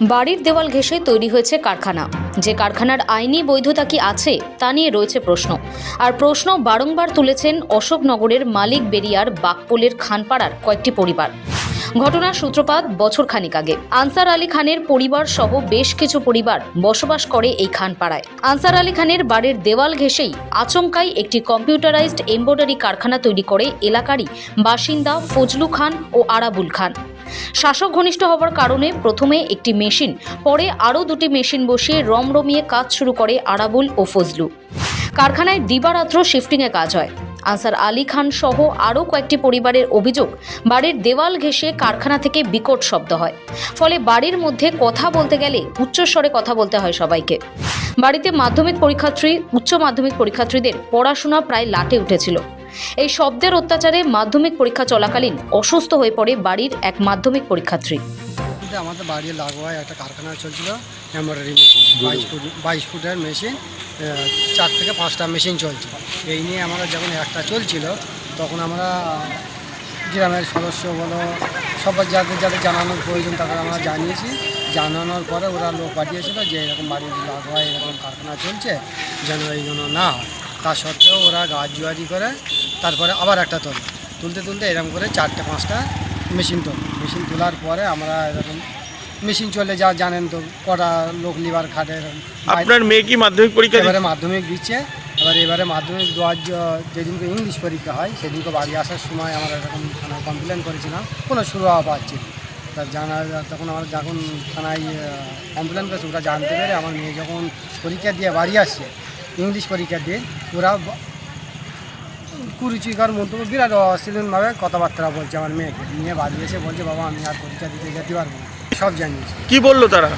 বাড়ির দেওয়াল ঘেঁষে তৈরি হয়েছে কারখানা। যে কারখানার আইনি বৈধতা কি আছে তা নিয়ে রয়েছে প্রশ্ন। আর প্রশ্ন বারংবার তুলেছেন অশোকনগরের মালিক বেরিয়ার বাকপোলের খানপাড়ার কয়েকটি পরিবার। ঘটনার সূত্রপাত বছরখানেক আগে। আনসার আলী খানের পরিবার সহ বেশ কিছু পরিবার বসবাস করে এই খানপাড়ায়। আনসার আলী খানের বাড়ির দেওয়াল ঘেঁষেই আচমকাই একটি কম্পিউটারাইজড এমব্রয়ডারি কারখানা তৈরি করে এলাকারই বাসিন্দা ফজলু খান ও আরাবুল খান। শাসক ঘনিষ্ঠ হওয়ার কারণে প্রথমে একটি মেশিন, পরে আরও দুটি মেশিন বসিয়ে রমরমিয়ে কাজ শুরু করে আরাবুল ও ফজলু। কারখানায় দিবারাত্র শিফটিংয়ে কাজ হয়। আনসার আলী খান সহ আরও কয়েকটি পরিবারের অভিযোগ, বাড়ির দেওয়াল ঘেঁষে কারখানা থেকে বিকট শব্দ হয়। ফলে বাড়ির মধ্যে কথা বলতে গেলে উচ্চস্বরে কথা বলতে হয় সবাইকে। বাড়িতে মাধ্যমিক পরীক্ষার্থী, উচ্চ মাধ্যমিক পরীক্ষার্থীদের পড়াশোনা প্রায় লাটে উঠেছিল। এই শব্দের অত্যাচারে মাধ্যমিক পরীক্ষা চলাকালীন অসুস্থ হয়ে পড়ে বাড়ির এক মাধ্যমিক পরীক্ষার্থী। আমাদের বাড়ির লাগোয়ায় একটা কারখানা চলছিল, এমব্রয়ডারি মেশিন, 22 ফুটের মেশিন, 4 থেকে 5টা মেশিন চলছে। এই নিয়ে আমরা যখন একটা চলছিল তখন আমরা গ্রামের সদস্য বলো সবার যাদের যাদের জানানোর প্রয়োজন তাদের আমরা জানিয়েছি। জানানোর পরে ওরা লোক পাঠিয়েছিল যে এরকম বাড়ির লাগোয়ায় এরকম কারখানা চলছে, যেন এই জন্য না হয়। তা সত্ত্বেও ওরা গাছ জুয়ারি করে তারপরে আবার একটা তুলতে এরকম করে 4-5টা মেশিন তোলার পরে আমরা এরকম মেশিন চলে যা জানেন তো কটা লোক লিভার খাটে। আপনার মেয়ে কি মাধ্যমিক পরীক্ষা এবারে মাধ্যমিক দিচ্ছে। এবারে মাধ্যমিক দেওয়ার যেদিনকে ইংলিশ পরীক্ষা হয় সেদিনকে বাড়ি আসার সময় আমরা এরকম থানায় কমপ্লেন করেছিলাম, কোনো সুরাহা পাচ্ছি না। তখন আমরা যখন থানায় কমপ্লেন করেছি ওরা জানতে পেরে আমার মেয়ে যখন পরীক্ষা দিয়ে বাড়ি আসছে, ইংলিশ পরীক্ষা দিয়ে ওরা কুরুচিকর মন্তব্য বিরাট অশ্লীলভাবে কথাবার্তা বলছে। আমার মেয়েকে নিয়ে বাড়ি এসে বলছে বাবা আমি আর পরীক্ষা দিতে যেতে পারবো না। সব জানিয়েছে। কি বললো তারা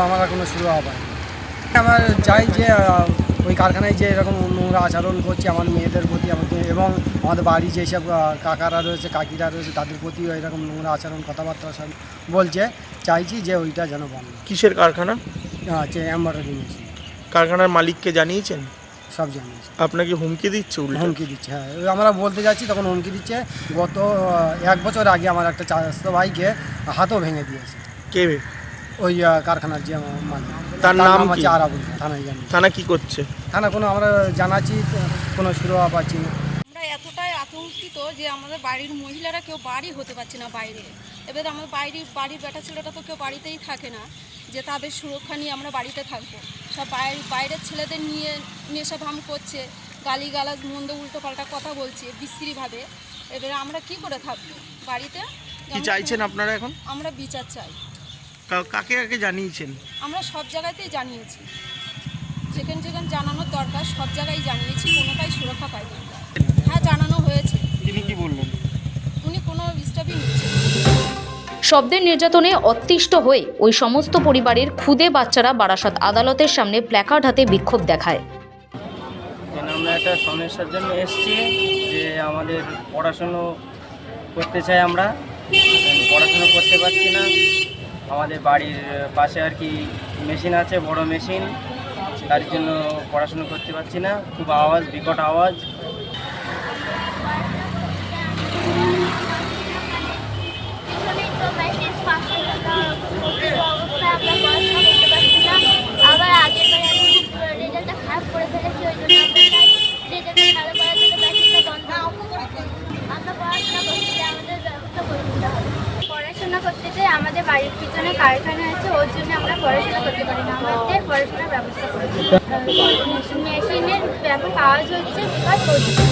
আমরা কোনো সুরাহা পাইনি। আমার চাই যে ওই কারখানায় যে এরকম নোংরা আচরণ করছে আমার মেয়েদের প্রতি এবং আমাদের বাড়ি যেসব কাকারা রয়েছে কাকিরা রয়েছে তাদের প্রতিও এরকম নোংরা আচরণ কথাবার্তা সব বলছে, চাইছি যে ওইটা যেন বন্ধ। কিসের কারখানা? হচ্ছে এমব্রয়ডারি মেশিন। কারখানার মালিককে জানিয়েছেন? সব জানিয়েছে। আপনাকে হুমকি দিচ্ছে? হুমকি দিচ্ছে, হ্যাঁ। আমরা বলতে যাচ্ছি তখন হুমকি দিচ্ছে। গত 1 বছর আগে আমার একটা চাচাতো ভাইকে হাতও ভেঙে দিয়েছে। কে? ওই কারখানার যে মালিক। তার নাম কি? আরাবুল। থানায় জানি। থানা কি করছে? থানা কোনো আমরা জানাচ্ছি কোনো সুরাহা পাচ্ছি না। আমরা এতটাই আতঙ্কিত যে আমাদের বাড়ির মহিলারা কেউ বাড়ি হতে পারছে না বাইরে। এবার আমার বাড়ির বেটা ছেলেটা তো কেউ বাড়িতেই থাকে না, যে তাদের সুরক্ষা নিয়ে আমরা বাড়িতে থাকবো। সব বাইরের ছেলেদের নিয়ে সব হাম করছে, গালিগালাজ মন্দ উল্টো পাল্টা কথা বলছে বিশ্রীভাবে। এবারে আমরা কি করে থাকবো বাড়িতে? কি চাইছেন আপনারা এখন? আমরা বিচার চাই। কাকে কাকে জানিয়েছেন? আমরা সব জায়গাতেই জানিয়েছি, যেখানে জানানোর দরকার সব জায়গায় জানিয়েছি, কোনোটাই সুরক্ষা পাইনি। হ্যাঁ, জানানো হয়েছে। তিনি কি বললেন? উনি কোনো স্টেপই নিচ্ছেন। শব্দের নির্যাতনে অতিষ্ঠ হয়ে ওই সমস্ত পরিবারের খুদে বাচ্চারা বারাসাত আদালতের সামনে প্ল্যাকার্ড হাতে বিক্ষোভ দেখায়। আমরা একটা সমস্যার জন্য এসেছি যে আমাদের পড়াশুনো করতে চাই, আমরা পড়াশুনো করতে পারছি না। আমাদের বাড়ির পাশে আর কি মেশিন আছে, বড় মেশিন, তার জন্য পড়াশুনো করতে পারছি না। খুব আওয়াজ, বিকট আওয়াজ। আবার আগের বারে রেজাল্টটা খারাপ করে ফেলেছি, ওই জন্য আমরা চাই রেজাল্টটা ভালো করার জন্য ব্যাংকটা বন্ধ। আমরা পড়াশোনা করতে চাই, আমাদের ব্যবস্থা করে দিতে হবে। পড়াশোনা করতে চাই, আমাদের বাড়ির পিছনে কারখানা আছে, ওর জন্য আমরা পড়াশোনা করতে পারি না। আমাদের পড়াশোনার ব্যবস্থা করে দিতে হবে। মেশিনের ব্যাপক আওয়াজ হচ্ছে, বিকট হচ্ছে।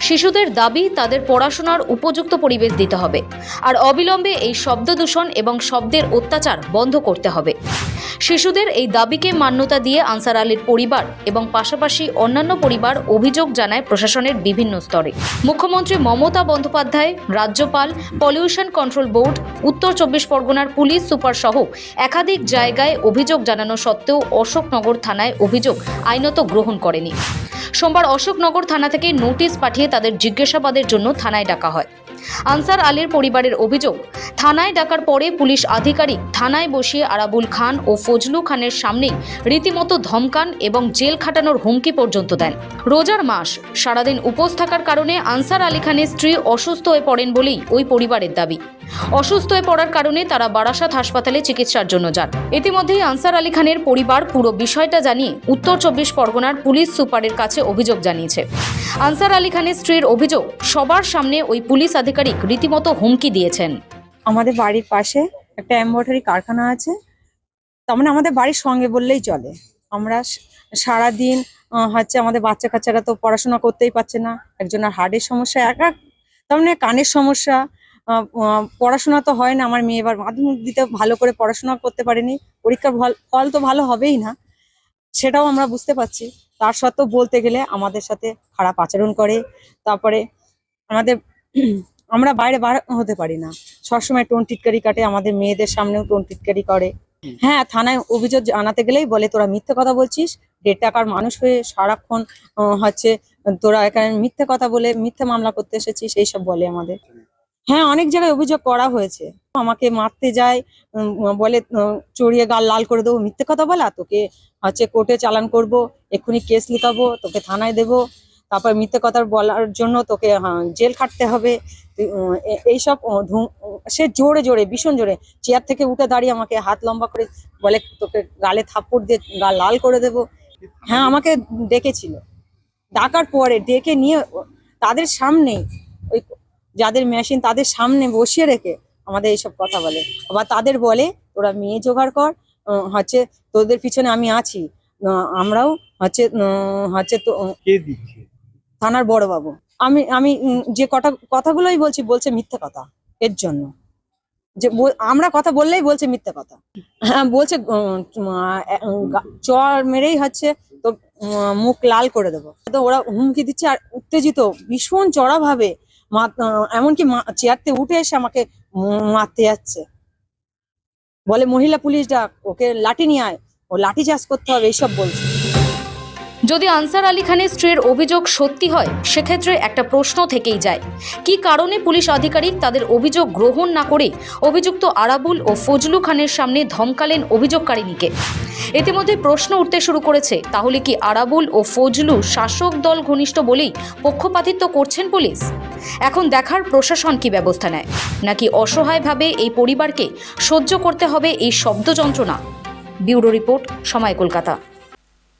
শিশুদের দাবি তাদের পড়াশোনার উপযুক্ত পরিবেশ দিতে হবে, আর অবিলম্বে এই শব্দ দূষণ এবং শব্দের অত্যাচার বন্ধ করতে হবে। শিশুদের এই দাবিকে মান্যতা দিয়ে আনসার আলীর পরিবার এবং পাশাপাশি অন্যান্য পরিবার অভিযোগ জানায় প্রশাসনের বিভিন্ন স্তরে। মুখ্যমন্ত্রী মমতা বন্দ্যোপাধ্যায়, রাজ্যপাল, পলিউশন কন্ট্রোল বোর্ড, উত্তর 24 পরগনার পুলিশ সুপার সহ একাধিক জায়গায় অভিযোগ জানানো সত্ত্বেও অশোকনগর থানায় অভিযোগ আইনত গ্রহণ করেনি। সোমবার অশোকনগর থানা থেকে নোটিশ পাঠিয়ে তাদের জিজ্ঞাসাবাদের জন্য থানায় ডাকা হয়। আনসার আলীর পরিবারের অভিযোগ, থানায় ডাকার পরে পুলিশ আধিকারিক থানায় বসিয়ে আরাবুল খান ও ফজলু খানের সামনেই রীতিমতো ধমকান এবং জেল খাটানোর হুমকি পর্যন্ত দেন। রোজার মাস, সারাদিন উপোস থাকার কারণে আনসার আলী খানের স্ত্রী অসুস্থ হয়ে পড়েন বলেই ওই পরিবারের দাবি। অসুস্থ হয়ে পড়ার কারণে তারা বারাসাত হাসপাতালে চিকিৎসার জন্য যান। ইতিমধ্যেই আনসার আলী খানের পরিবার পুরো বিষয়টা জানিয়ে উত্তর 24 পরগনার পুলিশ সুপারের কাছে অভিযোগ জানিয়েছে। আনসার আলী খানের স্ত্রীর অভিযোগ, সবার সামনে ওই পুলিশ আধিকারিক রীতিমতো হুমকি দিয়েছেন। আমাদের বাড়ির পাশে একটা এমব্রয়ডারি কারখানা আছে, তার মানে আমাদের বাড়ির সঙ্গে বললেই চলে। আমরা সারাদিন হচ্ছে আমাদের বাচ্চা কাচ্চারা তো পড়াশোনা করতেই পারছে না, একজনের হার্টের সমস্যা, তার মানে কানের সমস্যা, পড়াশোনা তো হয় না। আমার মেয়ে এবার মাধ্যমিক দিতে ভালো করে পড়াশোনা করতে পারেনি, পরীক্ষার ফল তো ভালো হবেই না, সেটাও আমরা বুঝতে পারছি। তার সত্ত্বেও বলতে গেলে আমাদের সাথে খারাপ আচরণ করে। তারপরে আমরা বাইরে বার হতে পারি না, সবসময় টোন টিটকারি কাটে, আমাদের মেয়েদের সামনেও টোন টিটকারি করে। হ্যাঁ, থানায় অভিযোগ জানাতে গেলেই বলে তোরা মিথ্যে কথা বলছিস, 1.5 টাকার মানুষ হয়ে সারাক্ষণ হচ্ছে তোরা এখানে মিথ্যে কথা বলে মিথ্যে মামলা করতে এসেছিস, এইসব বলে আমাদের। হ্যাঁ, অনেক জায়গায় অভিযোগ করা হয়েছে, আমাকে মারতে যায়, বলে চড়িয়ে গাল লাল করে দেবো, মিথ্যে কথা বলা, তোকে হচ্ছে কোর্টে চালান করব, এক্ষুনি কেস লিখাবো, তোকে থানায় দেবো, তারপর মিথ্যে কথা বলার জন্য তোকে জেল খাটতে হবে, এইসব সে জোরে জোরে, ভীষণ জোরে চেয়ার থেকে উঠে দাঁড়িয়ে আমাকে হাত লম্বা করে বলে তোকে গালে থাপ্পড় দিয়ে গাল লাল করে দেবো। হ্যাঁ, আমাকে ডেকেছিল, ডাকার পরে ডেকে নিয়ে তাদের সামনেই, ওই যাদের মেশিন তাদের সামনে বসিয়ে রেখে আমাদের এইসব কথা বলে। আবার তাদের বলে তোরা মেয়ে জোগাড় কর, হচ্ছে তোদের পিছনে আমি আছি, আমরাও হচ্ছে তো থানার বড়বাবু। আমি যে কথাগুলোই বলছে মিথ্যে কথা, এর জন্য যে আমরা কথা বললেই বলছে মিথ্যে কথা। হ্যাঁ, বলছে চর মেরেই হচ্ছে তো মুখ লাল করে দেবো, তো ওরা হুমকি দিচ্ছে। আর উত্তেজিত ভীষণ চড়া ভাবে, এমনকি চেয়ারতে উঠে এসে আমাকে মারতে যাচ্ছে, বলে মহিলা পুলিশ ডাক, ওকে লাঠি নিয়ে আয়, ও লাঠি চার্জ করতে হবে, এইসব বলছে। যদি আনসার আলী খানের স্ত্রীর অভিযোগ সত্যি হয়, সেক্ষেত্রে একটা প্রশ্ন থেকেই যায়, কী কারণে পুলিশ আধিকারিক তাদের অভিযোগ গ্রহণ না করে অভিযুক্ত আরাবুল ও ফজলু খানের সামনে ধমকালেন অভিযোগকারিনীকে। ইতিমধ্যে প্রশ্ন উঠতে শুরু করেছে, তাহলে কি আরাবুল ও ফজলু শাসক দল ঘনিষ্ঠ বলেই পক্ষপাতিত্ব করছেন পুলিশ? এখন দেখার প্রশাসন কি ব্যবস্থা নেয়, নাকি অসহায়ভাবে এই পরিবারকে সহ্য করতে হবে এই শব্দ যন্ত্রণা। ব্যুরো রিপোর্ট, সময় কলকাতা।